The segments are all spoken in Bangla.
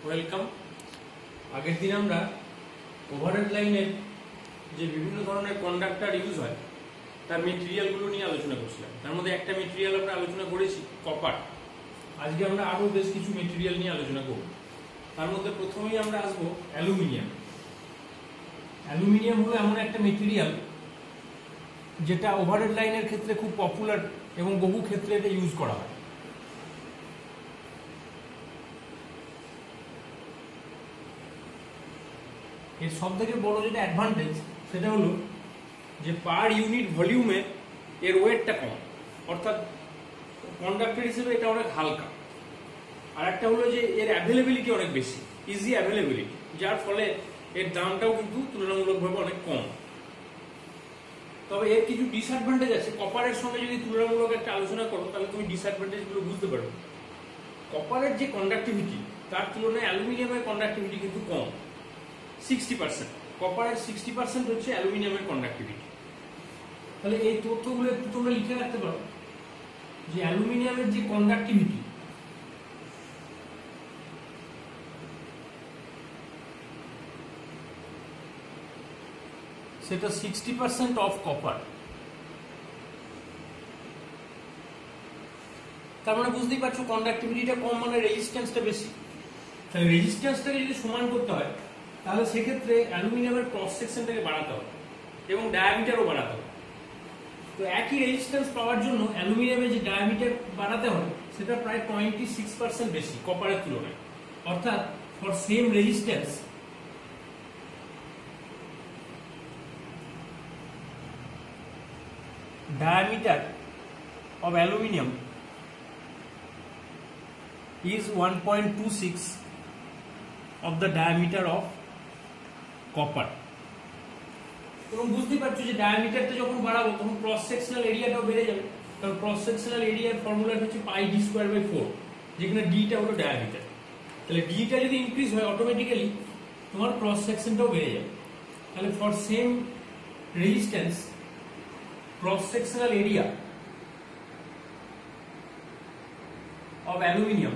ওয়েলকাম। আগের দিন আমরা ওভারহেড লাইনের যে বিভিন্ন ধরনের কন্ডাক্টর ইউজ হয় তার মেটেরিয়ালগুলো নিয়ে আলোচনা করছিলাম। তার মধ্যে একটা মেটেরিয়াল আমরা আলোচনা করেছি কপার। আজকে আমরা আরো বেশ কিছু মেটেরিয়াল নিয়ে আলোচনা করব। তার মধ্যে প্রথমেই আমরা আসবো অ্যালুমিনিয়াম। অ্যালুমিনিয়াম হলো এমন একটা মেটেরিয়াল যেটা ওভারহেড লাইনের ক্ষেত্রে খুব পপুলার এবং বহু ক্ষেত্রে এটা ইউজ করা হয়। এর সব থেকে বড় যেটা অ্যাডভান্টেজ সেটা হলো যে পার ইউনিট ভলিউমে এর ওয়েটটা কম, অর্থাৎ কন্ডাক্টর হিসেবে এটা অনেক হালকা। আর একটা হলো যে এর অ্যাভেলেবিলিটি অনেক বেশি, ইজি অ্যাভেলেবিলিটি, যার ফলে এর দামটাও কিন্তু তুলনামূলকভাবে অনেক কম। তবে এর কিছু ডিসঅ্যাডভান্টেজ আছে। কপারের সঙ্গে যদি তুলনামূলক একটা আলোচনা করো তাহলে তুমি ডিসঅ্যাডভান্টেজগুলো বুঝতে পারবে। কপারের যে কন্ডাক্টিভিটি তার তুলনায় অ্যালুমিনিয়ামের কন্ডাক্টিভিটি কিন্তু কম, 60%। কপারের 60% হচ্ছে অ্যালুমিনিয়ামের কন্ডাক্টিভিটি। তাহলে এই তথ্যগুলো একটু তোমরা লিখে রাখতে পারো যে অ্যালুমিনিয়ামের যে কন্ডাক্টিভিটি সেটা 60% অফ কপার। তার মানে বুঝতেই পারছো কন্ডাক্টিভিটিটা কম মানে রেজিস্ট্যান্সটা বেশি। তাহলে রেজিস্ট্যান্সটাকে যদি সমান করতে হয় তাহলে সেক্ষেত্রে অ্যালুমিনিয়ামের ক্রস সেকশনটাকে বাড়াতে হবে এবং ডায়ামিটারও বাড়াতে হবে। তো একই রেজিস্ট্যান্স পাওয়ার জন্য অ্যালুমিনিয়ামের যে ডায়ামিটার বাড়াতে হবে সেটা প্রায় 26% বেশি কপারের তুলনায়। অর্থাৎ for same resistance diameter of aluminium is 1.26 of the diameter of copper। এবং বুঝতেই পারছো যে ডায়ামিটারটা যখন বাড়াবো তখন ক্রস সেকশনাল এরিয়াটাও বেড়ে যাবে, কারণ ক্রস সেকশনাল এরিয়ার ফর্মুলা হচ্ছে πd²/4, যেখানে ডিটা হলো ডায়ামিটার। তাহলে ডিটা যদি ইনক্রিজ হয় অটোমেটিক্যালি তোমার ক্রস সেকশনটাও বেড়ে যাবে। তাহলে for same resistance cross-sectional area of aluminium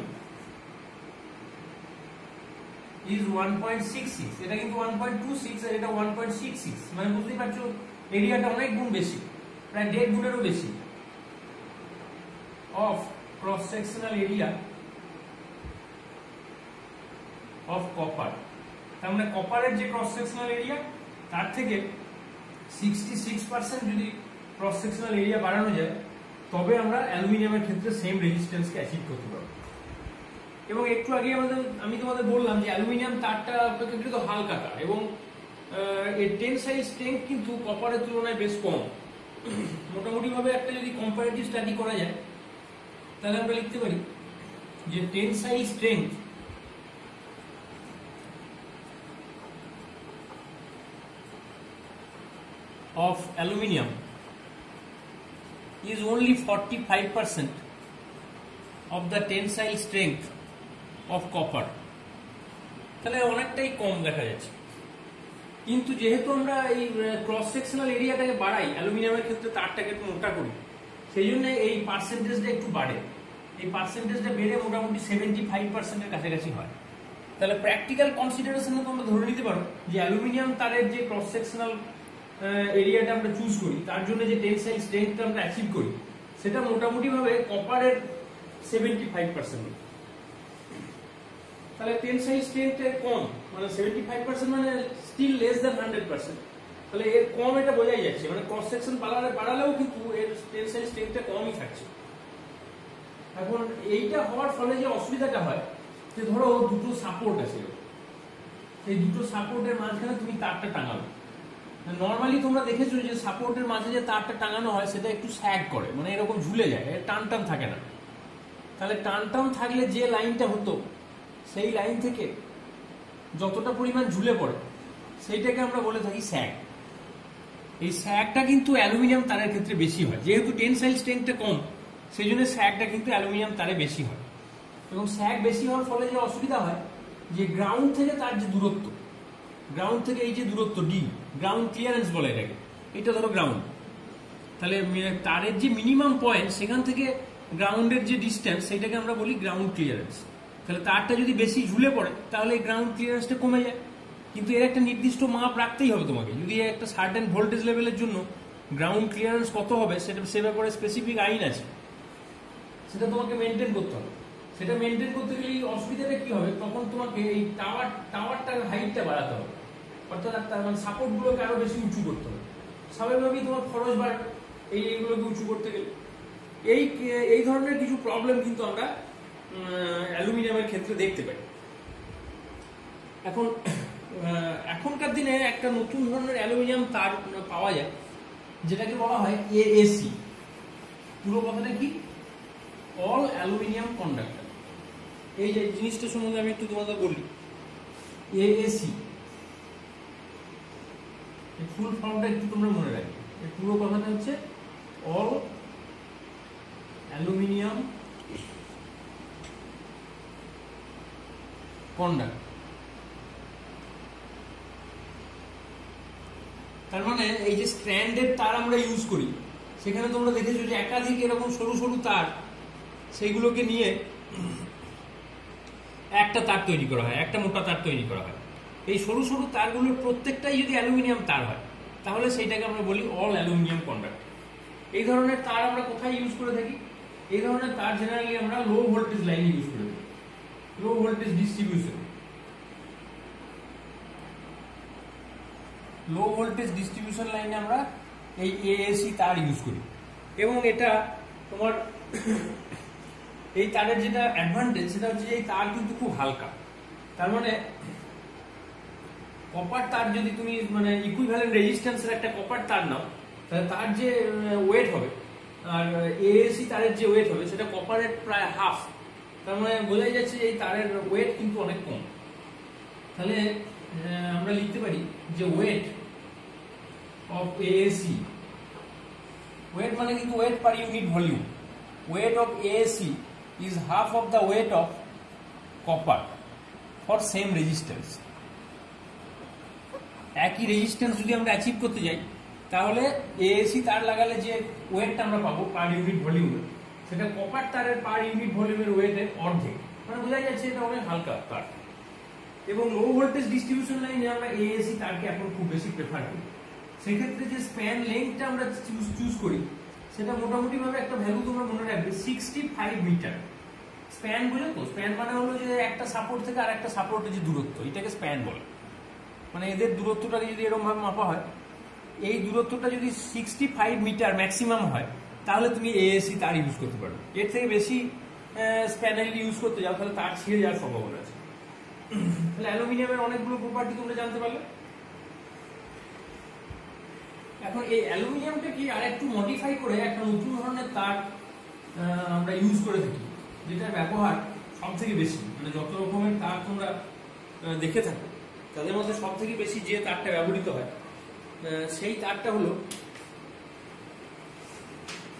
is 1.66। এটা কিন্তু 1.26 আর এটা 1.66, মানে বুঝতেই পারছো এরিয়াটা অনেক গুণ বেশি, প্রায় 1.5 গুণেরও বেশি of cross-sectional area of copper। তার মানে কপারের যে cross-sectional area তার থেকে 66% যদি ক্রস সেকশনাল এরিয়া বাড়ানো যায় তবে আমরা অ্যালুমিনিয়ামের ক্ষেত্রে সেম রেজিস্ট্যান্সকে অ্যাচিভ করতে পারবো। এবং একটু আগে আমি তোমাদের বললাম যে অ্যালুমিনিয়াম তারটা অপেক্ষাকৃত হালকা তার এবং এর টেনসাইল স্ট্রেংথ কিন্তু কপারের তুলনায় বেশ কম। মোটামুটি ভাবে একটা যদি কম্পারেটিভ স্টাডি করা যায় তাহলে আমরা লিখতে পারি যে tensile strength of aluminium is only 45% of the tensile strength of copper। তাহলে অনেকটাই কম দেখা যাচ্ছে। কিন্তু যেহেতু আমরা এই ক্রস সেকশনাল এরিয়াটাকে বাড়াই, অ্যালুমিনিয়ামের ক্ষেত্রে তারটাকে একটু মোটা করি, সেই জন্য এই পার্সেন্টেজটা একটু বাড়ে। এই পার্সেন্টেজটা বেড়ে মোটামুটি 75%-এর কাছাকাছি হয়। তাহলে প্র্যাকটিক্যাল কনসিডারেশনে তোমরা ধরে নিতে পারো যে অ্যালুমিনিয়াম তারের যে ক্রস সেকশনাল এরিয়াটা আমরা চুজ করি তার জন্য যে টেনসাইল স্ট্রেংথটা আমরা অ্যাচিভ করি সেটা মোটামুটি ভাবে কপারের 75%। তাহলে টেনসাইল স্ট্রেংথটা কম, মানে 75% মানে স্টিল লেস দ্যান 100%। তাহলে এর কম এটা বোঝাই যাচ্ছে, মানে ক্রস সেকশন বাড়ালেও কিন্তু এর টেনসাইল স্ট্রেংথটা কমই থাকছে। এখন এইটা হওয়ার ফলে যে অসুবিধাটা হয় যে ধরো দুটো সাপোর্ট আছে, এই দুটো সাপোর্টের মাঝখানে তুমি তারটা টাঙাবে। নর্মালি তোমরা দেখেছো যে সাপোর্টের মাঝে যে তারটা টাঙানো হয় সেটা একটু স্যাগ করে, মানে এরকম ঝুলে যায়, টান টান থাকে না। তাহলে টান টান থাকলে যে লাইনটা হতো সেই লাইন থেকে যতটা পরিমাণ ঝুলে পড়ে সেইটাকে আমরা বলে থাকি স্যাগ। এই স্যাগটা কিন্তু অ্যালুমিনিয়াম তারের ক্ষেত্রে বেশি হয়, যেহেতু টেনসাইল স্ট্রেংথটা কম সেই জন্য স্যাগটা কিন্তু অ্যালুমিনিয়াম তারে বেশি হয়। এবং স্যাগ বেশি হওয়ার ফলে যে অসুবিধা হয় যে গ্রাউন্ড থেকে তার যে দূরত্ব, গ্রাউন্ড থেকে এই যে দূরত্ব ডি, গ্রাউন্ড ক্লিয়ারেন্স বলে এটাকে, এটা ধরো গ্রাউন্ড, তাহলে তারের যে মিনিমাম পয়েন্ট সেখান থেকে গ্রাউন্ডের যে ডিস্টেন্স সেটাকে আমরা বলি গ্রাউন্ড ক্লিয়ারেন্স। তাহলে তারটা যদি বেশি ঝুলে পড়ে তাহলে এই গ্রাউন্ড ক্লিয়ারেন্সটা কমে যায়। কিন্তু এর একটা নির্দিষ্ট মাপ রাখতেই হবে তোমাকে, যদি একটা সার্টেন ভোল্টেজ লেভেলের জন্য গ্রাউন্ড ক্লিয়ারেন্স কত হবে সেটা সে ব্যাপারে স্পেসিফিক আইন আছে, সেটা তোমাকে মেনটেন করতে হবে। সেটা মেনটেন করতে গেলে অসুবিধাটা কি হবে, তখন তোমাকে এই টাওয়ারটার হাইটটা বাড়াতে হবে, অর্থাৎ তার মানে সাপোর্টগুলোকে আরো বেশি উঁচু করতে হবে। স্বাভাবিকভাবেই তোমার খরচ বাড়বে এইগুলোকে উঁচু করতে গেলে। এই ধরনের কিছু প্রবলেম কিন্তু আমরা অ্যালুমিনিয়ামের ক্ষেত্রে দেখতে পাই। এখনকার দিনে একটা নতুন ধরনের অ্যালুমিনিয়াম তার পাওয়া যায়, যেটাকে বলা হয় এএসি। পুরো কথাটা কি, অল অ্যালুমিনিয়াম কন্ডাক্টর। এই যে জিনিসটা সম্বন্ধে আমি একটু তোমাদের বলি, এএসি ফুল ফর্মটা একটু তোমরা মনে রাখবে। পুরো কথাটা হচ্ছে অল অ্যালুমিনিয়াম কন্ডাক্টর। তার মানে এই যে স্ট্র্যান্ডের তার আমরা ইউজ করি, সেখানে তোমরা দেখেছো যে একাধিক এরকম সরু সরু তার, সেইগুলোকে নিয়ে একটা তার তৈরি করা হয়, একটা মোটা তার তৈরি করা হয়। এই সরু সরু তারগুলোর প্রত্যেকটাই যদি অ্যালুমিনিয়াম তার হয় তাহলে সেইটাকে আমরা বলি অল অ্যালুমিনিয়াম কন্ডাক্টর। এই ধরনের তার আমরা কোথায় ইউজ করে থাকি, এই ধরনের তার জেনারেলি আমরা লো ভোল্টেজ লাইনে ইউজ করে থাকি, low voltage distribution, low voltage distribution লাইনে আমরা এই এএসি তার ইউজ করি। এবং এটা তোমার এই তারের যেটা অ্যাডভান্টেজ সেটা হচ্ছে এই তার কিন্তু খুব হালকা। তার মানে কপার তার যদি তুমি মানে ইকুইভ্যালেন্ট রেজিস্ট্যান্সের একটা কপার তার নাও, তাহলে তার যে ওয়েট হবে আর এএসি তারের যে ওয়েট হবে সেটা কপারের প্রায় হাফ। তার মানে বোঝাই যাচ্ছে যে এই তারের ওয়েট কিন্তু অনেক কম। তাহলে আমরা লিখতে পারি যে ওয়েট অফ এএসি, ওয়েট মানে কিন্তু wait per unit volume, weight of AAC is half of the weight of copper for same resistance। একই রেজিস্ট্যান্স যদি আমরা অ্যাচিভ করতে যাই তাহলে এএসি তার লাগালে যে ওয়েটটা আমরা পাবো পার ইউনিট ভলিউমে, সেটা কপার তারের পার ইউনিট ভলিউমের ওয়েটের অর্ধেক। মানে বোঝা যাচ্ছে এটা অনেক হালকা তার। এবং লো ভোল্টেজ ডিস্ট্রিবিউশন লাইনে আমরা এএসি তারকে এখন খুব বেশি প্রেফার করি। সেক্ষেত্রে যে স্প্যান লেন্থটা আমরা চুজ করি সেটা মোটামুটি ভাবে একটা ভ্যালু তোমরা মনে রাখবে 65 মিটার। স্প্যান বুঝো তো, স্প্যান মানে হলো যে একটা সাপোর্ট থেকে আর একটা সাপোর্টের যে দূরত্ব, এটাকে স্প্যান বলে। মানে এদের দূরত্বটাকে যদি এরকম ভাবে মাপা হয়, এই দূরত্বটা যদি 65 মিটার ম্যাক্সিমাম হয় তাহলে তুমি এএসি তার ইউজ করতে পারবে। এর থেকে বেশি স্প্যানেল ইউজ করতে যাও তাহলে তার ছিঁড়ে যাওয়ার সম্ভাবনা আছে। তাহলে অ্যালুমিনিয়ামের অনেকগুলো প্রপার্টি তোমরা জানতে পারলে। এখন এই অ্যালুমিনিয়ামটা কি আর একটু মডিফাই করে একটা নতুন ধরনের তার আমরা ইউজ করে থাকি, যেটার ব্যবহার সব থেকে বেশি। মানে যত রকমের তার তোমরা দেখে থাকো তাদের মধ্যে সব থেকে বেশি যে তারটা ব্যবহৃত হয় সেই তারটা হলো,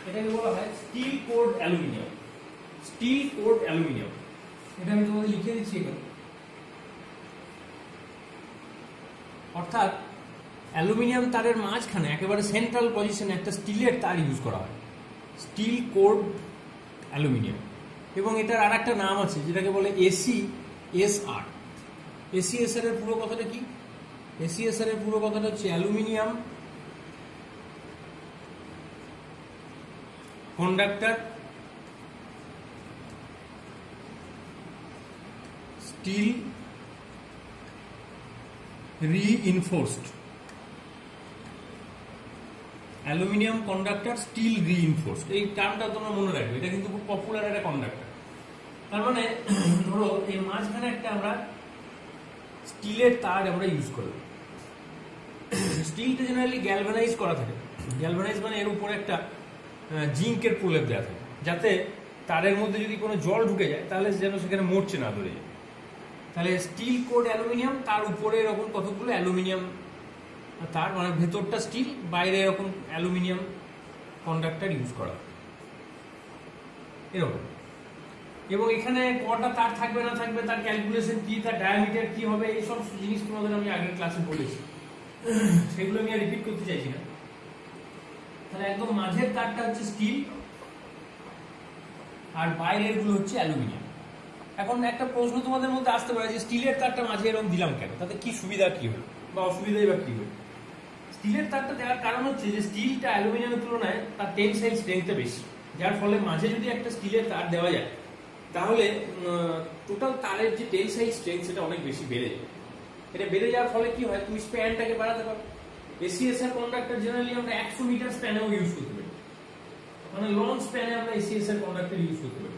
এটাকে বলা হয় steel cored aluminium. Steel cored aluminium, এটা আমি তোমাদের লিখে দিচ্ছি এখানে। অর্থাৎ অ্যালুমিনিয়াম তারের মাঝখানে একেবারে সেন্ট্রাল পজিশনে একটা স্টিলের তার ইউজ করা হয়, স্টিল কোড অ্যালুমিনিয়াম। এবং এটার আর একটা নাম আছে যেটাকে বলে এসিএসআর। এসিএসআর এর পুরো কথাটা কি, এসিএসআর এর পুরো কথাটা হচ্ছে aluminium conductor steel reinforced, aluminium conductor steel reinforced. এই টার্মটা তোমরা মনে রাখবে, এটা কিন্তু খুব পপুলার একটা কন্ডাক্টর। তার মানে ধরো এই মাঝখানে একটা আমরা স্টিলের তার আমরা ইউজ করব। স্টিলটা জেনারেলি গ্যালভানাইজ করা থাকে। গ্যালভানাইজ মানে এর উপরে একটা জিঙ্কের প্রলেপ দেওয়া থাকে, যাতে তারের মধ্যে যদি কোনো জল ঢুকে যায় তাহলে যেন সেখানে মরচে না ধরে যায়। তাহলে স্টিল কোড অ্যালুমিনিয়াম, তার উপরে এরকম কতগুলো অ্যালুমিনিয়াম তার, মানে ভেতরটা স্টিল, বাইরে এরকম অ্যালুমিনিয়াম কন্ডাক্টর ইউজ করা এরকম। এবং এখানে কটা তার থাকবে না থাকবে, তার ক্যালকুলেশন কি, তার ডায়ামিটার কি হবে, এইসব জিনিস তোমাদের আমি আগের ক্লাসে বলেছি, সেগুলো আমি আর রিপিট করতে চাইছি না। তাহলে একদম মাঝের তারটা হচ্ছে স্টিল আর বাইরের গুলো হচ্ছে অ্যালুমিনিয়াম। এখন একটা প্রশ্ন তোমাদের মধ্যে আসতে পারে যে স্টিলের তারটা মাঝে এরকম দিলাম কেন, তাতে কি সুবিধা কি হলো বা অসুবিধাই বা কি হলো? স্টিলের তারটা দেওয়ার কারণ হচ্ছে যে স্টিলটা অ্যালুমিনিয়ামের তুলনায় তার টেনসাইল স্ট্রেংথটা বেশি, যার ফলে মাঝে যদি একটা স্টিলের তার দেওয়া যায় তাহলে টোটাল তারের যে টেনসাইল স্ট্রেংথ সেটা অনেক বেশি বেড়ে যায়। এটা বেড়ে যাওয়ার ফলে কি হয়, তুমি স্প্যানটাকে বাড়াতে পারো। এসিএসআর কন্ডাক্টর জেনারেলি আমরা 100 মিটার স্প্যানেও ইউজ করতে পারি, মানে লং স্প্যানে আমরা এসিএসআর কন্ডাক্টর ইউজ করতে পারি।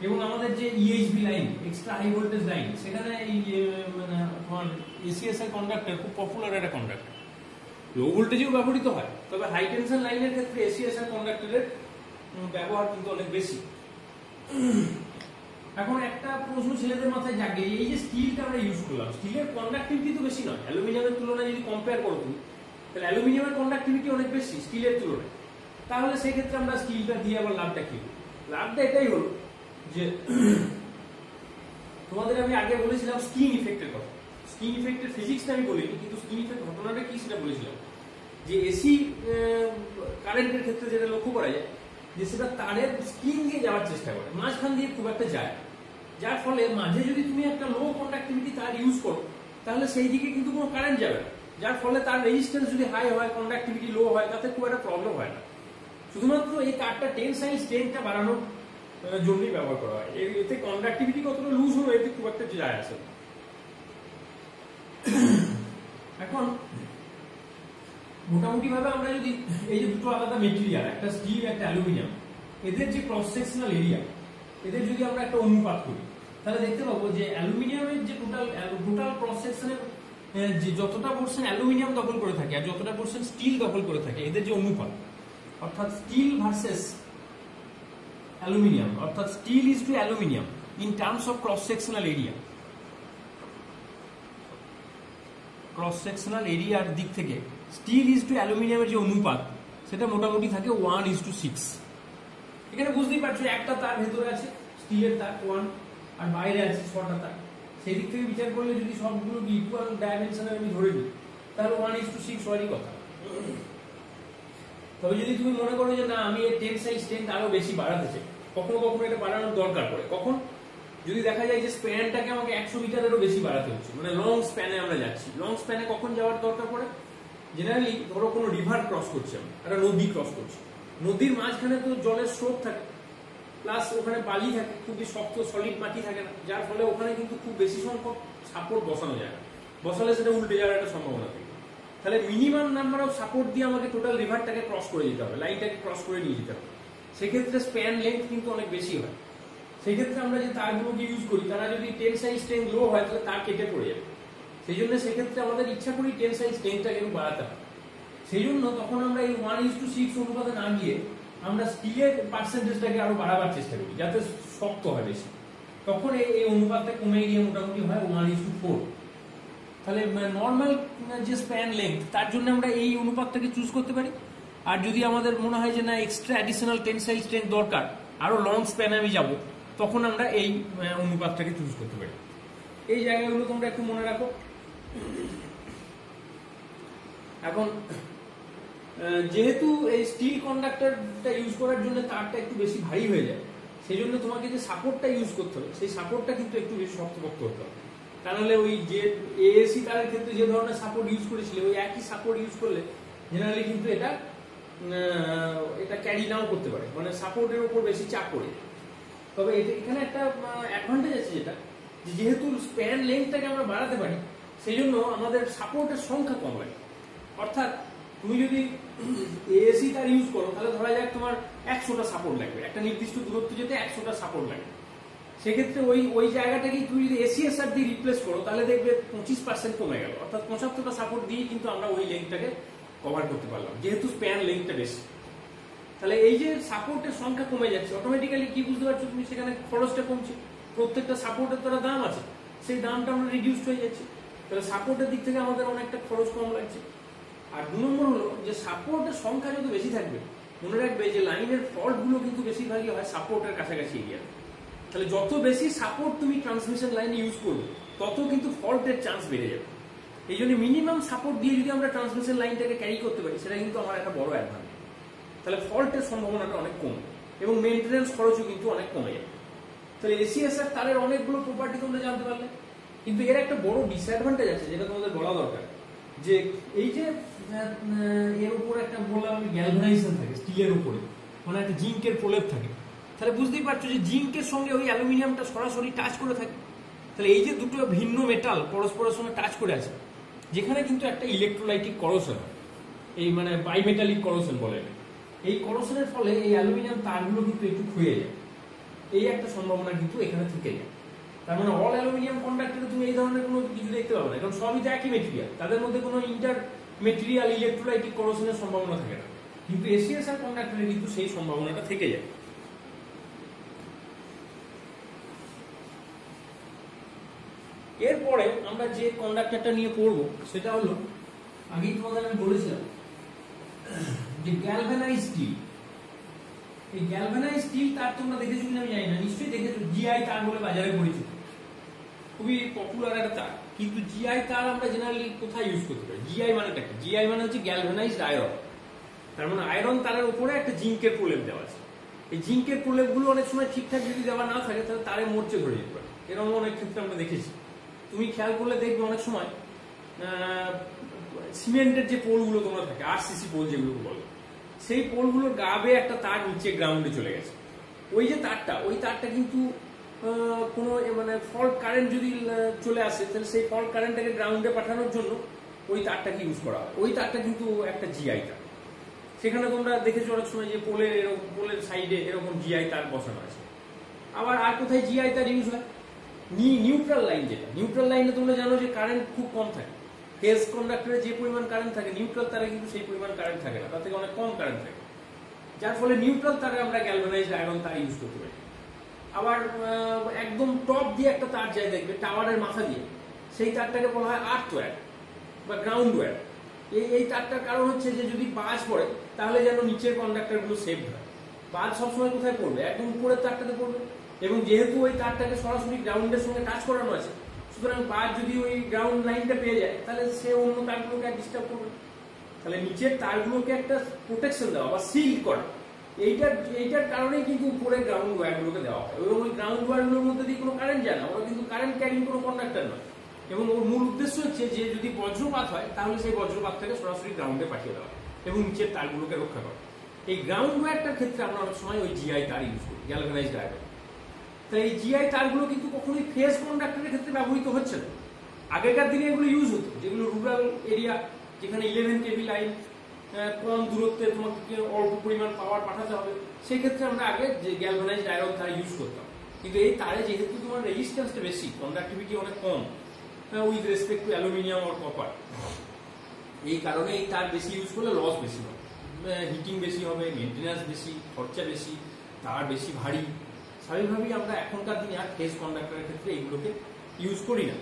এবং আমাদের যে EHV line, extra high voltage line, সেখানে এই মানে তোমার এসিএসআর কন্ডাক্টর খুব পপুলার একটা কন্ডাক্টর। লো ভোল্টেজেও ব্যবহৃত হয়, তবে হাই টেনশন লাইনের ক্ষেত্রে এসিএসআর কন্ডাক্টরের ব্যবহার কিন্তু অনেক বেশি। এখন একটা প্রশ্ন ছেলেদের মাথায় জাগে, এই যে স্টিলটা আমরা ইউজ করলাম, স্টিলের কন্ডাক্টিভিটি তো বেশি নয়, অ্যালুমিনিয়ামের তুলনায় যদি কম্পেয়ার করো তুমি, তাহলে অ্যালুমিনিয়ামের কন্ডাক্টিভিটি অনেক বেশি স্টিলের তুলনায়। তাহলে সেক্ষেত্রে আমরা স্টিলটা দিয়ে আবার লাভটা কি? লাভটা এটাই হলো যে তোমাদের আমি আগে বলেছিলাম স্কিন ইফেক্টের কথা। স্কিন ইফেক্টের ফিজিক্সটা আমি বলিনি, কিন্তু স্কিন ইফেক্ট ঘটনাটা কি সেটা বলেছিলাম। যে এসি কারেন্টের ক্ষেত্রে যেটা লক্ষ্য করা যায় যে সেটা তারের স্কিন দিয়ে যাওয়ার চেষ্টা করে, মাঝখান দিয়ে খুব একটা যায়, যার ফলে মাঝে যদি তুমি একটা লো কন্ডাক্টিভিটি তার ইউজ করো তাহলে সেই দিকে কিন্তু কোনো কারেন্ট যাবে না, যার ফলে তার রেজিস্ট্যান্স যদি হাই হয়, কন্ডাক্টিভিটি লো হয়, তাতে খুব একটা প্রবলেম হয় না। শুধুমাত্র এই তারটা টেনসাইল স্ট্রেংথটা বাড়ানোর জন্যই ব্যবহার করা হয়। এতে কন্ডাক্টিভিটি কতটা লুজ হলো এতে খুব একটা যায় আসে। এখন মোটামুটি ভাবে আমরা যদি এই যে দুটো আলাদা মেটেরিয়াল, একটা স্টিল একটা অ্যালুমিনিয়াম, এদের যে ক্রস সেকশনাল এরিয়া, এদের যদি আমরা একটা অনুপাত করি তাহলে দেখতে পাবো যে অ্যালুমিনিয়ামের যে টোটাল ক্রস সেকশনের যে যতটা পোরশন অ্যালুমিনিয়াম দখল করে থাকে আর যতটা পোরশন স্টিল দখল করে থাকে, এদের যে অনুপাত, অর্থাৎ স্টিল ভার্সেস অ্যালুমিনিয়াম, অর্থাৎ steel is to aluminium in terms of cross sectional area, cross sectional এরিয়ার দিক থেকে স্টিল ইজ টু অ্যালুমিনিয়ামের যে অনুপাত সেটা মোটামুটি থাকে 1:6। এখানে বুঝতেই পারছো একটা তার ভেতরে আছে স্টিলের তার 1 আর বাইরে আছে 6টা তার, সেই দিক থেকে বিচার করলে যদি সবগুলো ইকুয়াল ডাইমেনশনের আমি ধরে নিই তাহলে 1:6 হওয়ারই কথা। তবে যদি তুমি মনে করো যে না আমি এর টেনসাইল স্ট্রেংথ আরো বেশি বাড়াতে চাই, কখনো কখনো এটা বাড়ানোর দরকার পড়ে। কখন? যদি দেখা যায় যে স্প্যানটাকে আমাকে 100 মিটারেরও বেশি বাড়াতে হচ্ছে, মানে লং স্প্যানে আমরা যাচ্ছি। লং স্প্যানে কখন যাওয়ার দরকার পড়ে? জেনারেলি ধরো কোনো রিভার ক্রস করছি আমরা, একটা নদী ক্রস করছি, নদীর মাঝখানে তো জলের স্রোত থাকে, প্লাস ওখানে বালি থাকে, খুবই শক্ত সলিড মাটি থাকে না, যার ফলে ওখানে কিন্তু খুব বেশি সংখ্যক সাপোর্ট বসানো যায় না, বসালে সেটা উল্টে যাওয়ার একটা সম্ভাবনা থাকে। তাহলে মিনিমাম নাম্বার অফ সাপোর্ট দিয়ে আমাকে টোটাল রিভারটাকে ক্রস করে যেতে হবে, লাইনটাকে ক্রস করে নিয়ে যেতে হবে। সেক্ষেত্রে স্প্যান লেন্থ কিন্তু অনেক বেশি হয়। সেক্ষেত্রে আমরা যে তারগুলোকে ইউজ করি তারা যদি টেনসাইল স্ট্রেংথ লো হয় তাহলে তার কেটে পড়ে যাবে। সেই জন্য সেক্ষেত্রে আমাদের ইচ্ছা করি টেনসাইল স্ট্রেংথটাকে একটু বাড়াতে হবে। সেই জন্য তখন আমরা এই 1:6 অনুপাতে না গিয়ে আমরা স্টিলের পার্সেন্টেজটাকে আরো বাড়াবার চেষ্টা করি যাতে শক্ত হয় বেশি। তখন এই অনুপাতটা কমে গিয়ে মোটামুটি হয় 1:4। তাহলে নর্মাল যে স্প্যান লেন্থ তার জন্য আমরা এই অনুপাতটাকে চুজ করতে পারি। আর যদি আমাদের মনে হয় যে না এক্সট্রা অ্যাডিশনাল টেনসাইল স্ট্রেংথ দরকার, আরো লং স্প্যানে আমি যাব, তখন আমরা এই অনুপাতটাকে চুজ করতে পারি। এই জায়গাগুলো তোমরা একটু মনে রাখো। এখন যেহেতু এই স্টিল কন্ডাক্টরটা ইউজ করার জন্য তারটা একটু বেশি ভারী হয়ে যায়, সেই জন্য তোমাকে যে সাপোর্টটা ইউজ করতে হবে সেই সাপোর্টটা কিন্তু একটু বেশি শক্তপোক্ত হতে হবে। তাহলে ওই যে এএসি তারের ক্ষেত্রে যে ধরনের সাপোর্ট ইউজ করেছিল ওই একই সাপোর্ট ইউজ করলে জেনারেলি কিন্তু এটা ক্যারি নাও করতে পারে, মানে সাপোর্টের উপর বেশি চাপ পড়ে। তবে এখানে একটা অ্যাডভান্টেজ আছে যেটা যেহেতু স্প্যান লেন্থটাকে আমরা বাড়াতে পারি সেই জন্য আমাদের সাপোর্টের সংখ্যা কম লাগে। অর্থাৎ তুমি যদি এএসি তার ইউজ করো তাহলে ধরা যাক তোমার 100টা সাপোর্ট লাগবে, একটা নির্দিষ্ট দূরত্ব যেতে 100টা সাপোর্ট লাগবে। সেক্ষেত্রে ওই জায়গাটাকে তুমি যদি এসিএসআর দিয়ে রিপ্লেস করো তাহলে দেখবে 25% কমে গেল, অর্থাৎ 75টা সাপোর্ট দিয়ে কিন্তু আমরা ওই লেন্থটাকে কভার করতে পারলাম, যেহেতু স্প্যান লেন্থটা বেশি। তাহলে এই যে সাপোর্টের সংখ্যা কমে যাচ্ছে, অটোমেটিক্যালি কি বুঝতে পারছো তুমি, সেখানে খরচটা কমছে। প্রত্যেকটা সাপোর্টের তো দাম আছে, সেই দামটা আমরা রিডিউস হয়ে যাচ্ছে। তাহলে সাপোর্টের দিক থেকে আমাদের অনেকটা খরচ কম লাগছে। আর 2 নম্বর হলো যে সাপোর্টের সংখ্যা যত বেশি থাকবে, মনে রাখবে যে লাইনের ফল্ট গুলো কিন্তু বেশিরভাগই হয় সাপোর্টের কাছাকাছি এরিয়া। তাহলে যত বেশি সাপোর্ট তুমি ট্রান্সমিশন লাইনে ইউজ করবে তত কিন্তু ফল্টের চান্স বেড়ে যাবে। এই জন্য মিনিমাম সাপোর্ট দিয়ে যদি আমরা ট্রান্সমিশন লাইনটাকে ক্যারি করতে পারি সেটা কিন্তু আমার একটা বড় অ্যাডভান্টেজ। তাহলে ফল্টের সম্ভাবনাটা অনেক কম এবং মেনটেন্যান্স খরচও কিন্তু অনেক কমে যাবে। তাহলে এসিএসআর তারের অনেকগুলো প্রপার্টি তোমরা জানতে পারলে, কিন্তু এর একটা বড় ডিসঅ্যাডভান্টেজ আছে যেটা তোমাদের বলা দরকার, যে এই যে এর উপরে একটা বললাম আমি গ্যালভানাইজেশন থাকে স্টিলের উপরে, মানে একটা জিঙ্কের প্রলেপ থাকে, তাহলে বুঝতেই পারছো যে জিঙ্কের সঙ্গে ওই অ্যালুমিনিয়ামটা সরাসরি টাচ করে থাকে। তাহলে এই যে দুটো ভিন্ন মেটাল পরস্পরের সঙ্গে টাচ করে আছে, যেখানে কিন্তু একটা ইলেকট্রোলাইটিক করোশন, এই মানে বাইমেটালিক করোশন বলে, এই করোশনের ফলে এই অ্যালুমিনিয়াম তারগুলো কিন্তু একটু ক্ষয়ে যায়, এই একটা সম্ভাবনা কিন্তু এখানে থেকে যায়। তার মানে অল অ্যালুমিনিয়াম কন্ডাক্টরে তুমি এই ধরনের কোনো কিছু দেখতে পাবে না, কারণ সবই তো একই মেটেরিয়াল, তাদের মধ্যে কোনো ইন্টার মেটেরিয়াল ইলেকট্রোলাইটিক করোশনের সম্ভাবনা থাকে না, কিন্তু এসিএসআর কন্ডাক্টরে কিন্তু সেই সম্ভাবনাটা থেকে যায়। এরপরে আমরা যে কন্ডাক্টরটা নিয়ে পড়বো সেটা হলো, আগেই তোমাদের আমি বলেছিলাম যে গ্যালভানাইজ স্টিল। এই গ্যালভানাইজ স্টিল তার তোমরা দেখেছো কিনা আমি জানি না, নিশ্চয়ই দেখেছো, জিআই তার বলে বাজারে পরিচিত, খুবই পপুলার একটা তার। কিন্তু জিআই তার আমরা জেনারেলি কোথায় ইউজ করতে পারি? জিআই মানেটা কি? জিআই মানে হচ্ছে গ্যালভানাইজড আয়রন, তার মানে আয়রন তারের উপরে একটা জিঙ্কের প্রলেপ দেওয়া আছে। এই জিঙ্কের প্রলেপগুলো অনেক সময় ঠিকঠাক যদি দেওয়া না থাকে তাহলে তারে মরচে ধরে যেতে পারে, এরকম অনেক ক্ষেত্রে আমরা দেখেছি। তুমি খেয়াল করলে দেখবে অনেক সময় সিমেন্টের যে পোলগুলো তোমরা থাকে, আরসিসি পোল যেগুলো বলে, সেই পোলগুলোর গাবে একটা তার নিচে গ্রাউন্ডে চলে গেছে। ওই যে তারটা, ওই তারটা কিন্তু কোনো মানে ফল্ট কারেন্ট যদি চলে আসে তাহলে সেই ফল্ট কারেন্টটাকে গ্রাউন্ডে পাঠানোর জন্য ওই তারটাকে ইউজ করা হয়। ওই তারটা কিন্তু একটা জিআই তার। সেখানে তোমরা দেখেছো অনেক সময় যে পোলের এরকম পোলের সাইডে এরকম জিআই তার বসানো আছে। আবার আর কোথায় জিআই তার ইউজ হয়? নিউট্রাল লাইন, যেটা নিউট্রাল লাইনে তোমরা জানো যে কারেন্ট খুব কম থাকে, ফেজ কন্ডাক্টরে যে পরিমাণ কারেন্ট থাকে নিউট্রাল তারে কিন্তু সেই পরিমাণ কারেন্ট থাকে না, তার থেকে অনেক কম কারেন্ট থাকে, যার ফলে নিউট্রাল তারে আমরা গ্যালভানাইজড আয়রন তার ইউজ করতে পারি। আবার একদম টপ দিয়ে একটা তার যায় দেখবে টাওয়ারের মাথা দিয়ে, সেই তারটাকে বলা হয় আর্থ ওয়্যার বা গ্রাউন্ড ওয়্যার। এই তারটার কারণ হচ্ছে যে যদি বাজ পড়ে তাহলে যেন নিচের কন্ডাক্টরগুলো সেভ হয়। বাজ সবসময় কোথায় পড়বে? একদম উপরের তারটাতে পড়বে, এবং যেহেতু ওই তারটাকে সরাসরি গ্রাউন্ডের সঙ্গে টাচ করানো আছে, সুতরাং বাজ যদি ওই গ্রাউন্ড লাইনটা পেয়ে যায় তাহলে সে অন্য তারগুলোকে আর ডিস্টার্ব করবে। তাহলে নিচের তারগুলোকে একটা প্রোটেকশন দেওয়া বা সিল করা, এইটার কারণেই কিন্তু উপরে গ্রাউন্ড ওয়্যারগুলোকে দেওয়া হয়। এবং ওই গ্রাউন্ড ওয়্যারগুলোর মধ্যে দিয়ে কোনো কারেন্ট যায় না, ওরা কিন্তু কারেন্ট ক্যারিং কোনো কন্ডাক্টর নয়। এবং ওর মূল উদ্দেশ্য হচ্ছে যে যদি বজ্রপাত হয় তাহলে সেই বজ্রপাতটাকে সরাসরি গ্রাউন্ডে পাঠিয়ে দেওয়া এবং নিচের তারগুলোকে রক্ষা করা। এই গ্রাউন্ড ওয়্যারটার ক্ষেত্রে আমরা অনেক সময় ওই জিআই তার ইউজ করি, গ্যালভানাইজড আয়রন। তাই এই জিআই তারগুলো কিন্তু কখনোই ফেজ কন্ডাক্টরের ক্ষেত্রে ব্যবহৃত হচ্ছে না। আগেকার দিনে এগুলো ইউজ হতো, যেগুলো রুরাল এরিয়া, যেখানে 11 কেভি লাইন, কম দূরত্বে তোমাকে অল্প পরিমাণ পাওয়ার পাঠাতে হবে, সেই ক্ষেত্রে আমরা আগে যে গ্যালভানাইজড আয়রন তার ইউজ করতাম। কিন্তু এই তারে যেহেতু তোমার রেজিস্ট্যান্সটা বেশি, কন্ডাক্টিভিটি অনেক কম উইথ রেসপেক্ট টু অ্যালুমিনিয়াম আর কপার, এই কারণে এই তার বেশি ইউজ করলে লস বেশি হবে, হিটিং বেশি হবে, মেনটেন্যান্স বেশি, খরচা বেশি, তার বেশি ভারী। স্বাভাবিকভাবেই আমরা এখনকার দিনে আর ফেজ কন্ডাক্টরের ক্ষেত্রে এইগুলোকে ইউজ করি না।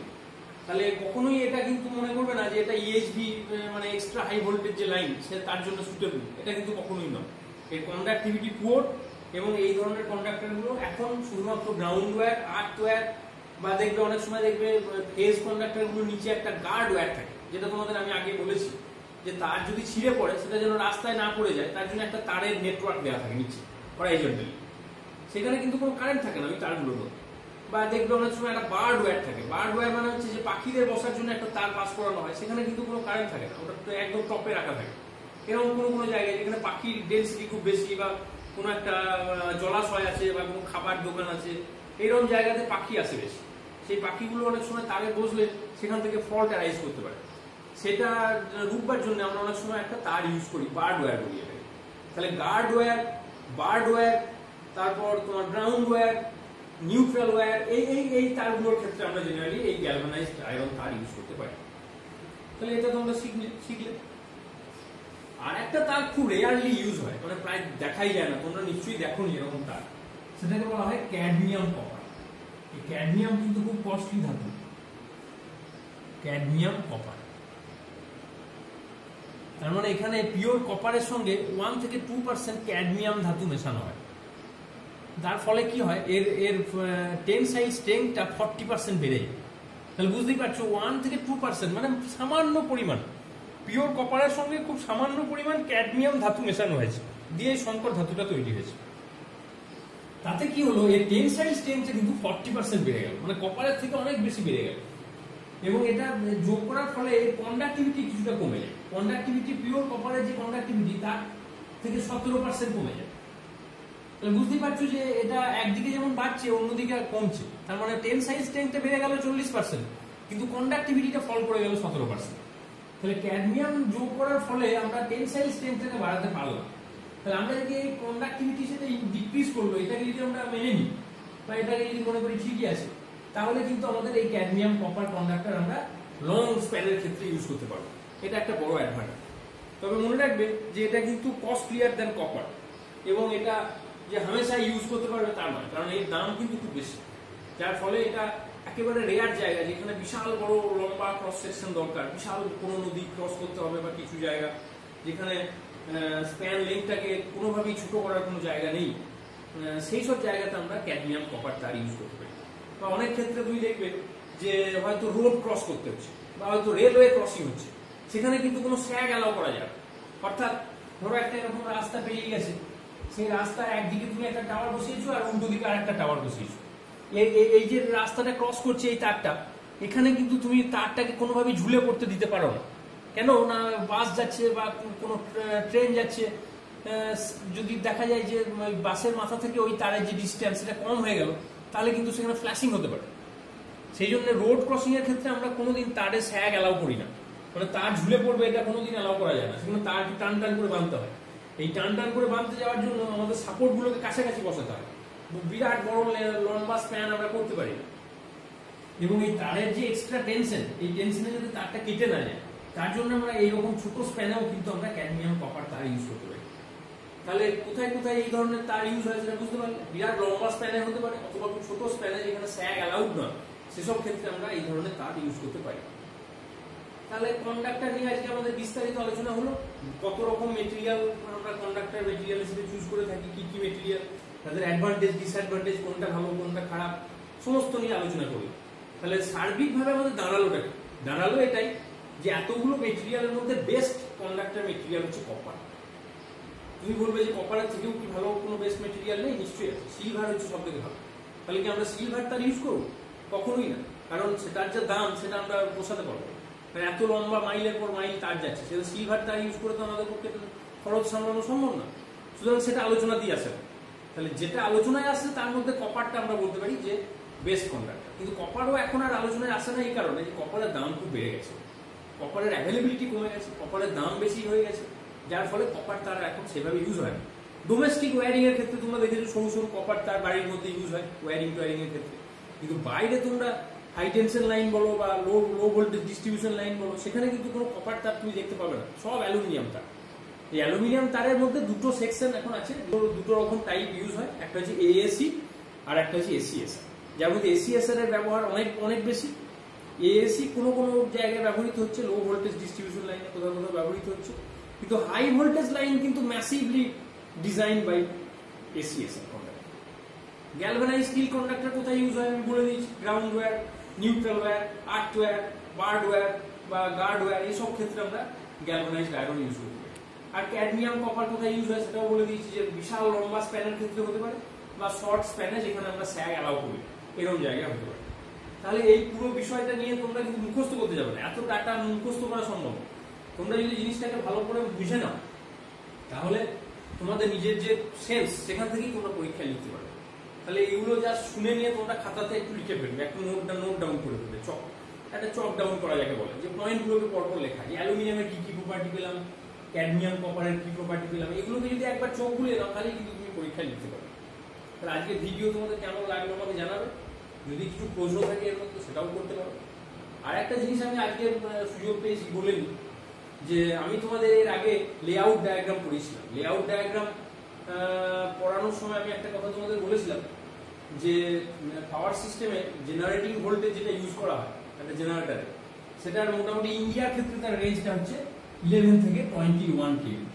তাহলে কখনোই এটা কিন্তু মনে করবে না যে এটা ইএইচভি মানে এক্সট্রা হাই ভোল্টেজ যে লাইন সে তার জন্য সুটেবল, এটা কিন্তু কখনোই নয়। এর কন্ডাক্টিভিটি পুয়ার, এবং এই ধরনের কন্ডাক্টরগুলো এখন শুধুমাত্র গ্রাউন্ড ওয়্যার, আর্থ ওয়্যার, বা দেখবে অনেক সময় দেখবে ফেজ কন্ডাক্টরগুলোর নিচে একটা গার্ড ওয়্যার থাকে, যেটা তোমাদের আমি আগে বলেছি যে তার যদি ছিঁড়ে পড়ে সেটা যেন রাস্তায় না পড়ে যায়, তার জন্য একটা তারের নেটওয়ার্ক দেওয়া থাকে নিচে হরাইজন্টালি, সেখানে কিন্তু কোনো কারেন্ট থাকে না ওই তারগুলোর মধ্যে। বা দেখবে অনেক সময় একটা বার্ড ওয়্যার থাকে, বার্ড ওয়্যার মানে হচ্ছে যে পাখিদের বসার জন্য একটা তার পাস করানো হয়, সেখানে কিন্তু কোনো কারেন্ট থাকে না, ওটা তো একদম টপে রাখা থাকে। এরকম কোনো কোনো জায়গায় যেখানে পাখির ডেন্সিটি খুব বেশি, বা কোনো একটা জলাশয় আছে বা কোনো খাবার দোকান আছে, এইরকম জায়গাতে পাখি আসে বেশি, সেই পাখিগুলো অনেক সময় তারে বসলে সেখান থেকে ফল্ট অ্যারাইজ করতে পারে। সেটা রুখবার জন্য আমরা অনেক সময় একটা তার ইউজ করি, বার্ড ওয়্যার বলি এটাকে। তাহলে গার্ড ওয়্যার, বার্ড ওয়্যার, তারপর তোমার গ্রাউন্ড ওয়্যার, নিউট্রাল ওয়্যার, এই তারগুলোর ক্ষেত্রে আমরা জেনারেলি এই গ্যালভানাইজড আয়রন তার ইউজ করতে পারি। তাহলে এটা তোমরা শিখলে। আর একটা তার খুব রেয়ারলি ইউজ হয়, মানে প্রায় দেখাই যায় না, তোমরা নিশ্চয়ই দেখোনি এরকম তার, সেটাকে বলা হয় ক্যাডমিয়াম কপার। এই ক্যাডমিয়াম কিন্তু খুব কস্টলি ধাতু, ক্যাডমিয়াম কপার। তার মানে এখানে পিওর কপারের সঙ্গে 1 থেকে 2% ক্যাডমিয়াম ধাতু মেশানো হয়, যার ফলে কি হয় এর টেনসাইল স্ট্রেংথটা 40% বেড়ে যায়। তাহলে বুঝতেই পারছো 1 থেকে 2% মানে সামান্য পরিমাণ পিওর কপারের সঙ্গে খুব সামান্য পরিমাণ ক্যাডমিয়াম ধাতু মেশানো হয়েছে, দিয়ে এই সংকর ধাতুটা তৈরি হয়েছে। তাতে কি হলো, এই টেনসাইল স্ট্রেংথটা কিন্তু 40% বেড়ে গেল, মানে কপারের থেকে অনেক বেশি বেড়ে গেল। এবং এটা যোগ করার ফলে কন্ডাক্টিভিটি কিছুটা কমে যায়। কন্ডাক্টিভিটি পিওর কপারের যে কন্ডাক্টিভিটি তার থেকে 17% কমে যায়। তাহলে বুঝতেই পারছো যে এটা একদিকে যেমন বাড়ছে অন্যদিকে কমছে। তার মানে টেনসাইল স্ট্রেংথটা বেড়ে গেল 40%, কিন্তু কন্ডাক্টিভিটিটা ফল করে গেল 17%। তাহলে ক্যাডমিয়াম যোগ করার ফলে আমরা টেনসাইল স্ট্রেংথটাকে বাড়াতে পারলাম। তাহলে আমরা যদি এই কন্ডাক্টিভিটি সেটা ডিক্রিজ করবো, এটাকে যদি আমরা মেনে নিই বা এটাকে যদি মনে করি ঠিকই আছে, তাহলে কিন্তু আমাদের এই ক্যাডমিয়াম কপার কন্ডাক্টর আমরা লং স্প্যানের ক্ষেত্রে ইউজ করতে পারবো। এটা একটা বড় অ্যাডভান্টেজ। তবে মনে রাখবে যে এটা কিন্তু কস্টলিয়ার দ্যান কপার, এবং এটা যে হামেশা ইউজ করতে পারবে তা নয়, কারণ এর দাম কিন্তু খুব বেশি। যার ফলে এটা একেবারে রেয়ার জায়গা যেখানে বিশাল বড় লম্বা ক্রস সেকশন দরকার, বিশাল কোনো নদী ক্রস করতে হবে বা কিছু জায়গা যেখানে স্প্যান লেন্থটাকে কোনোভাবেই ছোট করার কোনো জায়গা নেই, সেই সব জায়গাতে আমরা ক্যাডমিয়াম কপার তার ইউজ করতে পারি। বা অনেক ক্ষেত্রে তুমি দেখবে যে হয়তো রোড ক্রস করতে হচ্ছে বা হয়তো রেলওয়ে ক্রসিং হচ্ছে, সেখানে কিন্তু কোনো স্যাগ অ্যালাউ করা যাবে। অর্থাৎ ধরো একটা এরকম রাস্তা পেরিয়ে গেছে, সেই রাস্তার একদিকে তুমি একটা টাওয়ার বসিয়েছো আর উল্টো দিকে আরেকটা টাওয়ার বসিয়েছো। এই যে রাস্তাটা ক্রস করছে এই তারটা, এখানে কিন্তু তুমি তারটাকে কোনোভাবেই ঝুলে পড়তে দিতে পারো না। কেন না, বাস যাচ্ছে বা কোনো ট্রেন যাচ্ছে, যদি দেখা যায় যে বাসের মাথা থেকে ওই তারের যে ডিস্টেন্স সেটা কম হয়ে গেল, তাহলে কিন্তু সেখানে ফ্ল্যাশিং হতে পারে। সেই জন্য রোড ক্রসিং এর ক্ষেত্রে আমরা কোনোদিন তারে স্যাগ অ্যালাউ করি না, মানে তার ঝুলে পড়বে এটা কোনোদিন অ্যালাউ করা যায় না। সেখানে তার টান টান করে বাঁধতে হয়। এই টান টান করে বাঁধতে যাওয়ার জন্য আমাদের সাপোর্ট গুলোকে কাছাকাছি বসাতে হয়। বিরাট বড় লম্বা স্প্যান আমরা করতে পারি না। এবং এই তারের যে এক্সট্রা টেনশন, এই টেনশনে যদি তারটা কেটে না যায়, তার জন্য আমরা এইরকম ছোট স্প্যানেও কিন্তু আমরা ক্যাডমিয়াম কপার তার ইউজ করতে পারি। তাহলে কোথায় কোথায় এই ধরনের তার ইউজ হয় সেটা বুঝতে পারলে, বিরাট লম্বা স্প্যানে হতে পারে অথবা খুব ছোট স্প্যানে যেখানে স্যাগ অ্যালাউড নয়, সেসব ক্ষেত্রে আমরা এই ধরনের তার ইউজ করতে পারি। তাহলে কন্ডাক্টর নিয়ে আজকে আমাদের বিস্তারিত আলোচনা হলো। কত রকম মেটেরিয়াল আমরা কন্ডাক্টর মেটেরিয়াল হিসেবে চুজ করে থাকি, কি কি মেটেরিয়াল, তাদের অ্যাডভান্টেজ ডিসঅ্যাডভান্টেজ, কোনটা ভালো কোনটা খারাপ, সমস্ত নিয়ে আলোচনা করি। তাহলে সার্বিকভাবে আমাদের দাঁড়ালো এটাই যে এতগুলো মেটেরিয়ালের মধ্যে বেস্ট কন্ডাক্টর মেটেরিয়াল হচ্ছে কপার। তুমি বলবে যে কপারের থেকেও কি ভালো কোনো বেস্ট মেটেরিয়াল নেই? নিশ্চয়ই আছে, সিলভার হচ্ছে সব থেকে ভালো। তাহলে কি আমরা সিলভার তার ইউজ করবো? কখনোই না, কারণ সেটার যে দাম সেটা আমরা পোষাতে পারবো। এত লম্বা মাইলের পর মাইল তার যাচ্ছে, সেটা সিলভার তার ইউজ করে তো আমাদের পক্ষে খরচ সামলানো সম্ভব না। সুতরাং সেটা আলোচনা দিয়ে আসে। তাহলে যেটা আলোচনায় আসছে তার মধ্যে কপারটা আমরা বলতে পারি যে বেস্ট কন্ডাক্টর। কিন্তু কপারও এখন আর আলোচনায় আসে না এই কারণে যে কপারের দাম খুব বেড়ে গেছে, কপারের অ্যাভেলেবিলিটি কমে গেছে, কপারের দাম বেশি হয়ে গেছে, যার ফলে কপার তার এখন সেভাবে ইউজ হয় না। ডোমেস্টিক ওয়্যারিং এর ক্ষেত্রে তোমরা দেখেছো সরু সরু কপার তার বাড়ির মধ্যে ইউজ হয় ওয়্যারিং এর ক্ষেত্রে, কিন্তু বাইরে তোমরা হাই টেনশন লাইন বলো বা লো ভোল্টেজ ডিস্ট্রিবিউশন লাইন বলো, সেখানে কিন্তু কোনো কপার তার তুমি দেখতে পাবে না, সব অ্যালুমিনিয়াম তার। এই অ্যালুমিনিয়াম তারের মধ্যে দুটো সেকশন এখন আছে, দুটো রকম টাইপ ইউজ হয়, একটা হচ্ছে এএসি আর একটা হচ্ছে এসিএস। যার মধ্যে এসিএস এর ব্যবহার অনেক বেশি। এএসি কোনো কোনো জায়গায় ব্যবহৃত হচ্ছে, লো ভোল্টেজ ডিস্ট্রিবিউশন লাইনে কোথাও কোথাও ব্যবহৃত হচ্ছে, কিন্তু হাই ভোল্টেজ লাইন কিন্তু massively design by ACS conductor. Galvanise steel conductor কোথায় ইউজ হয় আমি বলে দিচ্ছি, ground wire, neutral wire, earth wire, bird wire বা গার্ড ওয়্যার, এইসব ক্ষেত্রে আমরা গ্যালভানাইজড আয়রন ইউজ করতে পারি। আর ক্যাডমিয়াম কপার কোথায় ইউজ হয় সেটাও বলে দিয়েছি, যে বিশাল লম্বা স্প্যানের ক্ষেত্রে হতে পারে বা শর্ট স্প্যানে যেখানে আমরা স্যাগ অ্যালাউ করি এরকম জায়গায় হতে পারে। তাহলে এই পুরো বিষয়টা নিয়ে তোমরা কিন্তু মুখস্থ করতে যাবে না, এত ডাটা মুখস্থ করা সম্ভব। তোমরা যদি জিনিসটাকে ভালো করে বুঝে নাও, তাহলে তোমাদের নিজের যে সেন্স সেখান থেকেই তোমরা পরীক্ষা লিখতে পারবে। তাহলে এগুলো যা শুনে নিয়ে তোমরা খাতাতে একটু লিখে ফেলবে, একটু নোট ডাউন করে ফেলবে, একটা চক ডাউন করা যাকে বলে, যে পয়েন্টগুলোকে পরপর লেখা, অ্যালুমিনিয়ামের কি কি প্রপার্টি পেলাম, ক্যাডমিয়াম কপারের কি প্রপার্টি পেলাম, এগুলোকে যদি একবার চোখ বুলিয়ে নাও তাহলে কিন্তু তুমি পরীক্ষা লিখতে পারবে। তাহলে আজকে ভিডিও তোমাদের কেমন লাগলো আমাকে জানাবে, যদি কিছু প্রশ্ন থাকে এর মধ্যে সেটাও করতে পারো। আর একটা জিনিস আমি আজকে সুযোগ পেয়েছি বলে নিই, যে আমি তোমাদের এর আগে লেআউট ডায়াগ্রাম পড়িয়েছিলাম। লেআউট ডায়াগ্রাম পড়ানোর সময় আমি একটা কথা তোমাদের বলেছিলাম যে পাওয়ার সিস্টেমে জেনারেটিং ভোল্টেজ যেটা ইউজ করা হয় একটা জেনারেটারে, সেটার মোটামুটি ইন্ডিয়ার ক্ষেত্রে তার রেঞ্জটা হচ্ছে 11 থেকে 21 কেভি।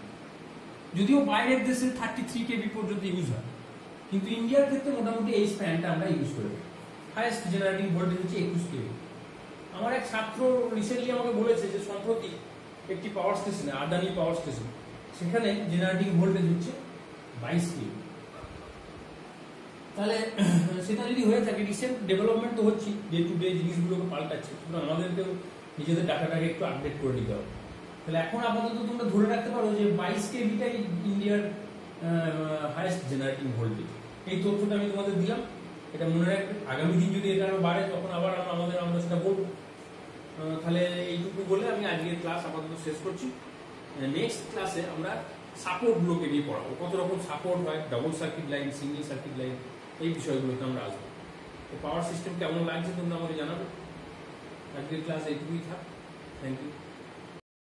যদিও বাইরের দেশে 33 কেভি পর্যন্ত ইউজ হয়, কিন্তু ইন্ডিয়ার ক্ষেত্রে মোটামুটি এই স্প্যানটা আমরা ইউজ করি। হাইয়েস্ট জেনারেটিং ভোল্টেজ হচ্ছে 21 কেভি। আমার এক ছাত্র রিসেন্টলি আমাকে বলেছে যে সম্প্রতি একটি পাওয়ার স্টেশনে, আদানি পাওয়ার স্টেশন, সেখানে জেনারেটিং ভোল্টেজ হচ্ছে 22 কেভি। তাহলে সেটা যদি হয়ে থাকে, রিসেন্ট ডেভেলপমেন্ট তো হচ্ছে, ডে টু ডে জিনিসগুলোকে পাল্টাচ্ছে, সুতরাং আমাদেরকেও নিজেদের ডাটাটাকে একটু আপডেট করে নিতে হবে। তাহলে এখন আপাতত তোমরা ধরে রাখতে পারো যে 22 কেভিটাই ইন্ডিয়ার হাইয়েস্ট জেনারেটিং ভোল্টেজ। এই তথ্যটা আমি তোমাদের দিলাম, এটা মনে রাখবে। আগামী দিন যদি এটা আরো বাড়ে তখন আবার আমরা সেটা বলবো। তাহলে এইটুকু বলে আমি আজকের ক্লাস আপাতত শেষ করছি। নেক্সট ক্লাসে আমরা সাপোর্টগুলোকে নিয়ে পড়াবো, কত রকম সাপোর্ট হয়, double circuit line, single circuit line, এই বিষয়গুলোতে আমরা আসবো। তো পাওয়ার সিস্টেম কেমন লাগছে তোমরা আমাকে জানাবে। আজকের ক্লাস এইটুকুই থাক। Thank you.